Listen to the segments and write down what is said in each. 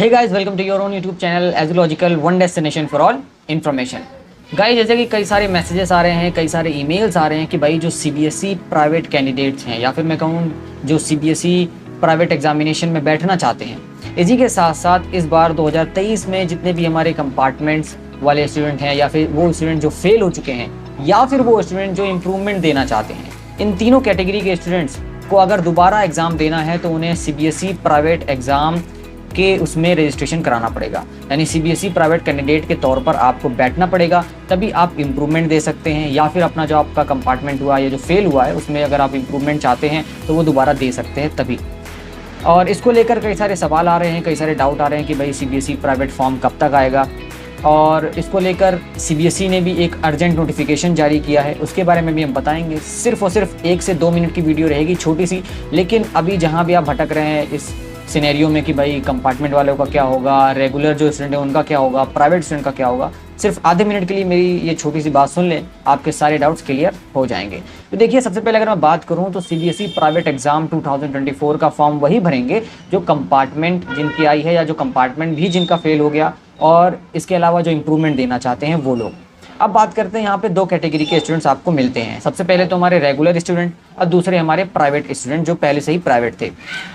Hey guys, welcome to your own YouTube channel Edulogical one destination for all information. Guys, जैसे कि कई सारे messages आ रहे हैं, कई सारे ईमेल्स आ रहे हैं कि भाई जो सीबीएसई प्राइवेट कैंडिडेट्स हैं या फिर मैं कहूँ जो सीबीएसई प्राइवेट एग्जामिनेशन में बैठना चाहते हैं, इसी के साथ साथ इस बार 2023 में जितने भी हमारे कंपार्टमेंट्स वाले स्टूडेंट हैं या फिर वो स्टूडेंट जो फेल हो चुके हैं या फिर वो स्टूडेंट जो इम्प्रूवमेंट देना चाहते हैं, इन तीनों कैटेगरी के स्टूडेंट्स को अगर दोबारा एग्ज़ाम देना है तो उन्हें सीबीएसई प्राइवेट एग्ज़ाम के उसमें रजिस्ट्रेशन कराना पड़ेगा। यानी सीबीएसई प्राइवेट कैंडिडेट के तौर पर आपको बैठना पड़ेगा, तभी आप इम्प्रूवमेंट दे सकते हैं या फिर अपना जो आपका कंपार्टमेंट हुआ या जो फेल हुआ है उसमें अगर आप इम्प्रूवमेंट चाहते हैं तो वो दोबारा दे सकते हैं तभी। और इसको लेकर कई सारे सवाल आ रहे हैं, कई सारे डाउट आ रहे हैं कि भाई सीबीएसई प्राइवेट फॉर्म कब तक आएगा, और इसको लेकर सीबीएसई ने भी एक अर्जेंट नोटिफिकेशन जारी किया है, उसके बारे में भी हम बताएंगे। सिर्फ और सिर्फ 1 से 2 मिनट की वीडियो रहेगी, छोटी सी, लेकिन अभी जहाँ भी आप भटक रहे हैं इस सिनेरियो में कि भाई कंपार्टमेंट वालों का क्या होगा, रेगुलर जो स्टूडेंट है उनका क्या होगा, प्राइवेट स्टूडेंट का क्या होगा, सिर्फ आधे मिनट के लिए मेरी ये छोटी सी बात सुन लें, आपके सारे डाउट्स क्लियर हो जाएंगे। तो देखिए, सबसे पहले अगर मैं बात करूं तो सीबीएसई प्राइवेट एग्जाम 2024 का फॉर्म वही भरेंगे जो कंपार्टमेंट जिनकी आई है या जो कंपार्टमेंट भी जिनका फेल हो गया और इसके अलावा जो इम्प्रूवमेंट देना चाहते हैं वो लोग। अब बात करते हैं, यहाँ पे 2 कैटेगरी के स्टूडेंट्स आपको मिलते हैं। सबसे पहले तो हमारे रेगुलर स्टूडेंट और दूसरे हमारे प्राइवेट स्टूडेंट जो पहले से ही प्राइवेट थे।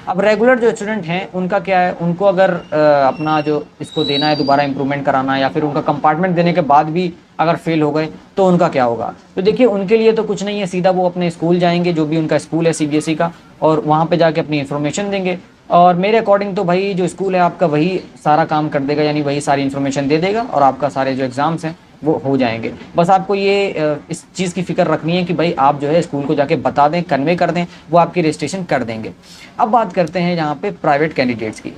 अब रेगुलर जो स्टूडेंट हैं उनका क्या है, उनको अगर अपना जो इसको देना है, दोबारा इंप्रूवमेंट कराना है या फिर उनका कंपार्टमेंट देने के बाद भी अगर फेल हो गए तो उनका क्या होगा। तो देखिए, उनके लिए तो कुछ नहीं है, सीधा वो अपने स्कूल जाएंगे, जो भी उनका स्कूल है सीबीएसई का, और वहाँ पर जाके अपनी इन्फॉर्मेशन देंगे। और मेरे अकॉर्डिंग तो भाई जो स्कूल है आपका वही सारा काम कर देगा, यानी वही सारी इन्फॉर्मेशन दे देगा और आपका सारे जो एग्ज़ाम्स हैं वो हो जाएंगे। बस आपको ये इस चीज़ की फिक्र रखनी है कि भाई आप जो है स्कूल को जाके बता दें, कन्वे कर दें, वो आपकी रजिस्ट्रेशन कर देंगे। अब बात करते हैं यहाँ पे प्राइवेट कैंडिडेट्स की।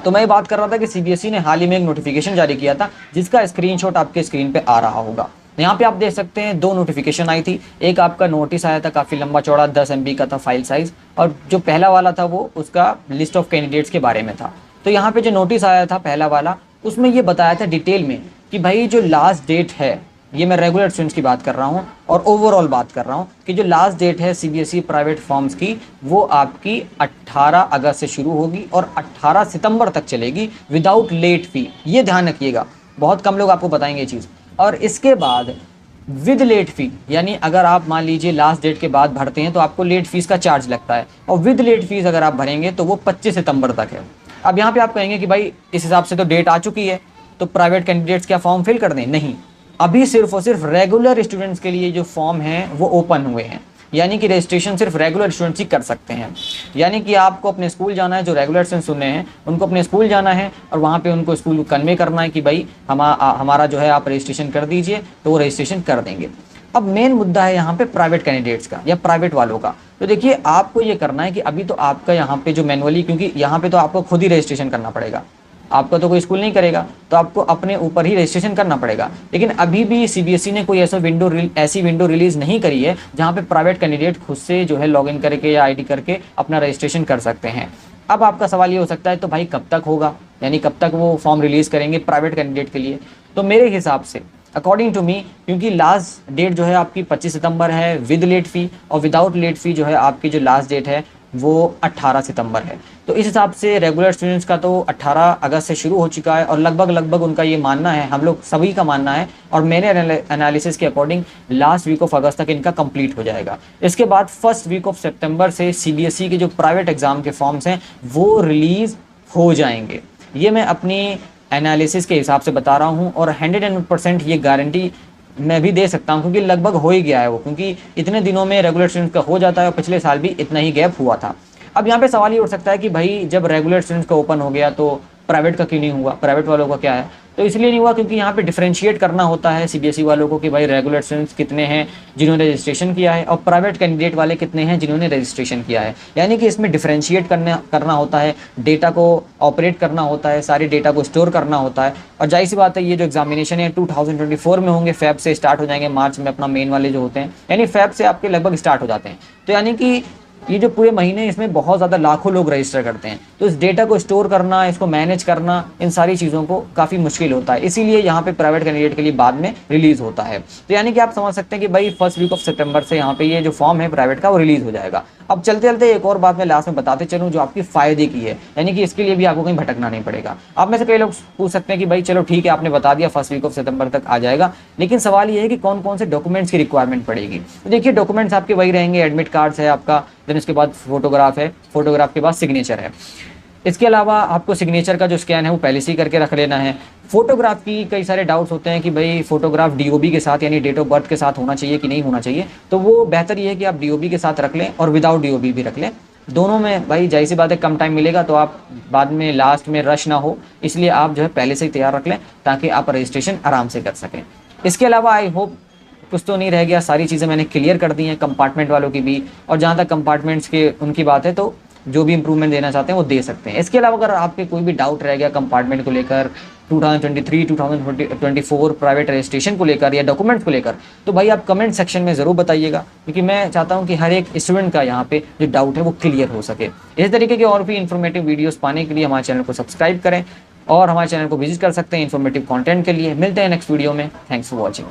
तो मैं बात कर रहा था कि सीबीएसई ने हाल ही में एक नोटिफिकेशन जारी किया था जिसका स्क्रीनशॉट आपके स्क्रीन पे आ रहा होगा। यहाँ पे आप देख सकते हैं 2 नोटिफिकेशन आई थी। एक आपका नोटिस आया था, काफ़ी लंबा चौड़ा 10 MB का था फाइल साइज़, और जो पहला वाला था वो उसका लिस्ट ऑफ कैंडिडेट्स के बारे में था। तो यहाँ पे जो नोटिस आया था पहला वाला, उसमें ये बताया था डिटेल में कि भाई जो लास्ट डेट है, ये मैं रेगुलर स्टूडेंट्स की बात कर रहा हूँ और ओवरऑल बात कर रहा हूँ, कि जो लास्ट डेट है सीबीएसई प्राइवेट फॉर्म्स की वो आपकी 18 अगस्त से शुरू होगी और 18 सितंबर तक चलेगी विदाउट लेट फी। ये ध्यान रखिएगा, बहुत कम लोग आपको बताएंगे ये चीज़। और इसके बाद विद लेट फ़ी, यानी अगर आप मान लीजिए लास्ट डेट के बाद भरते हैं तो आपको लेट फीस का चार्ज लगता है, और विद लेट फीस अगर आप भरेंगे तो वो 25 सितंबर तक है। अब यहाँ पे आप कहेंगे कि भाई इस हिसाब से तो डेट आ चुकी है, तो प्राइवेट कैंडिडेट्स क्या फॉर्म फिल कर दें? नहीं, अभी सिर्फ और सिर्फ रेगुलर स्टूडेंट्स के लिए जो फॉर्म हैं वो ओपन हुए हैं, यानी कि रजिस्ट्रेशन सिर्फ रेगुलर स्टूडेंट्स ही कर सकते हैं। यानी कि आपको अपने स्कूल जाना है, जो रेगुलर स्टूडेंट्स सुन रहे हैं उनको अपने स्कूल जाना है और वहाँ पे उनको स्कूल को कन्वे करना है कि भाई हमारा जो है आप रजिस्ट्रेशन कर दीजिए, तो वो रजिस्ट्रेशन कर देंगे। अब मेन मुद्दा है यहाँ पे प्राइवेट कैंडिडेट्स का या प्राइवेट वालों का। तो देखिए, आपको ये करना है कि अभी तो आपका यहाँ पे जो मैनुअली, क्योंकि यहाँ पे तो आपको खुद ही रजिस्ट्रेशन करना पड़ेगा, आपका तो कोई स्कूल नहीं करेगा, तो आपको अपने ऊपर ही रजिस्ट्रेशन करना पड़ेगा। लेकिन अभी भी सीबीएसई ने कोई ऐसी विंडो रिलीज़ नहीं करी है जहाँ पे प्राइवेट कैंडिडेट खुद से जो है लॉगिन करके या आईडी करके अपना रजिस्ट्रेशन कर सकते हैं। अब आपका सवाल ये हो सकता है तो भाई कब तक होगा, यानी कब तक वो फॉर्म रिलीज़ करेंगे प्राइवेट कैंडिडेट के लिए? तो मेरे हिसाब से अकॉर्डिंग टू मी, क्योंकि लास्ट डेट जो है आपकी 25 सितंबर है विद लेट फ़ी, और विदाउट लेट फ़ी जो है आपकी जो लास्ट डेट है वो 18 सितंबर है। तो इस हिसाब से रेगुलर स्टूडेंट्स का तो 18 अगस्त से शुरू हो चुका है, और लगभग उनका ये मानना है, हम लोग सभी का मानना है और मेरे एनालिसिस के according last week of August तक इनका कंप्लीट हो जाएगा। इसके बाद फर्स्ट वीक ऑफ सितंबर से सीबीएसई के जो प्राइवेट एग्ज़ाम के फॉर्म्स हैं वो रिलीज़ हो जाएंगे। ये मैं अपनी एनालिसिस के हिसाब से बता रहा हूँ, और 100% ये गारंटी मैं भी दे सकता हूँ, क्योंकि लगभग हो ही गया है वो, क्योंकि इतने दिनों में रेगुलर स्टूडेंट्स का हो जाता है और पिछले साल भी इतना ही गैप हुआ था। अब यहाँ पे सवाल ये उठ सकता है कि भाई जब रेगुलर स्टूडेंट्स का ओपन हो गया तो प्राइवेट का क्यों नहीं हुआ, प्राइवेट वालों का क्या है? तो इसलिए नहीं हुआ क्योंकि यहाँ पे डिफरेंशिएट करना होता है सीबीएसई वालों को कि भाई रेगुलर स्टूडेंट्स कितने हैं जिन्होंने रजिस्ट्रेशन किया है और प्राइवेट कैंडिडेट वाले कितने हैं जिन्होंने रजिस्ट्रेशन किया है। यानी कि इसमें डिफरेंशिएट करना होता है, डेटा को ऑपरेट करना होता है, सारे डेटा को स्टोर करना होता है। और जाहिर सी बात है, ये जो एग्जामिनेशन है 2024 में होंगे, फेब से स्टार्ट हो जाएंगे, मार्च में अपना मेन वाले जो होते हैं, यानी फेब से आपके लगभग स्टार्ट हो जाते हैं। तो यानी कि ये जो पूरे महीने इसमें बहुत ज़्यादा लाखों लोग रजिस्टर करते हैं, तो इस डेटा को स्टोर करना, इसको मैनेज करना, इन सारी चीज़ों को काफ़ी मुश्किल होता है। इसीलिए यहाँ पे प्राइवेट कैंडिडेट के लिए बाद में रिलीज होता है। तो यानी कि आप समझ सकते हैं कि भाई फर्स्ट वीक ऑफ सितंबर से यहाँ पे ये जो फॉर्म है प्राइवेट का वो रिलीज हो जाएगा। अब चलते चलते एक और बात मैं लास्ट में बताते चलूँ जो आपकी फायदे की है, यानी कि इसके लिए भी आपको कहीं भटकना नहीं पड़ेगा। आप में से कई लोग पूछ सकते हैं कि भाई चलो ठीक है, आपने बता दिया फर्स्ट वीक ऑफ सितंबर तक आ जाएगा, लेकिन सवाल ये है कि कौन कौन से डॉक्यूमेंट्स की रिक्वायरमेंट पड़ेगी। तो देखिए डॉक्यूमेंट्स आपके वही रहेंगे, एडमिट कार्ड्स है आपका, देन उसके बाद फोटोग्राफ है, फोटोग्राफ के बाद सिग्नेचर है। इसके अलावा आपको सिग्नेचर का जो स्कैन है वो पहले से ही करके रख लेना है। फोटोग्राफ की कई सारे डाउट्स होते हैं कि भाई फोटोग्राफ डीओबी के साथ यानी डेट ऑफ बर्थ के साथ होना चाहिए कि नहीं होना चाहिए, तो वो बेहतर ये है कि आप डीओबी के साथ रख लें और विदाउट डीओबी भी रख लें। दोनों में भाई जाहिर सी बात है कम टाइम मिलेगा, तो आप बाद में लास्ट में रश ना हो, इसलिए आप जो है पहले से ही तैयार रख लें ताकि आप रजिस्ट्रेशन आराम से कर सकें। इसके अलावा आई होप कुछ तो नहीं रह गया, सारी चीज़ें मैंने क्लियर कर दी हैं कंपार्टमेंट वालों की भी, और जहाँ तक कंपार्टमेंट्स के उनकी बात है तो जो भी इंप्रूवमेंट देना चाहते हैं वो दे सकते हैं। इसके अलावा अगर आपके कोई भी डाउट रह गया कंपार्टमेंट को लेकर, 2023 2024 प्राइवेट रजिस्ट्रेशन को लेकर या डॉक्यूमेंट्स को लेकर, तो भाई आप कमेंट सेक्शन में ज़रूर बताइएगा, क्योंकि मैं चाहता हूं कि हर एक स्टूडेंट का यहाँ पे जो डाउट है वो क्लियर हो सके। इस तरीके के और भी इन्फॉर्मेटिव वीडियोस पाने के लिए हमारे चैनल को सब्सक्राइब करें और हमारे चैनल को विजिट कर सकते हैं इन्फॉर्मेटिव कॉन्टेंट के लिए। मिलते हैं नेक्स्ट वीडियो में। Thanks for watching.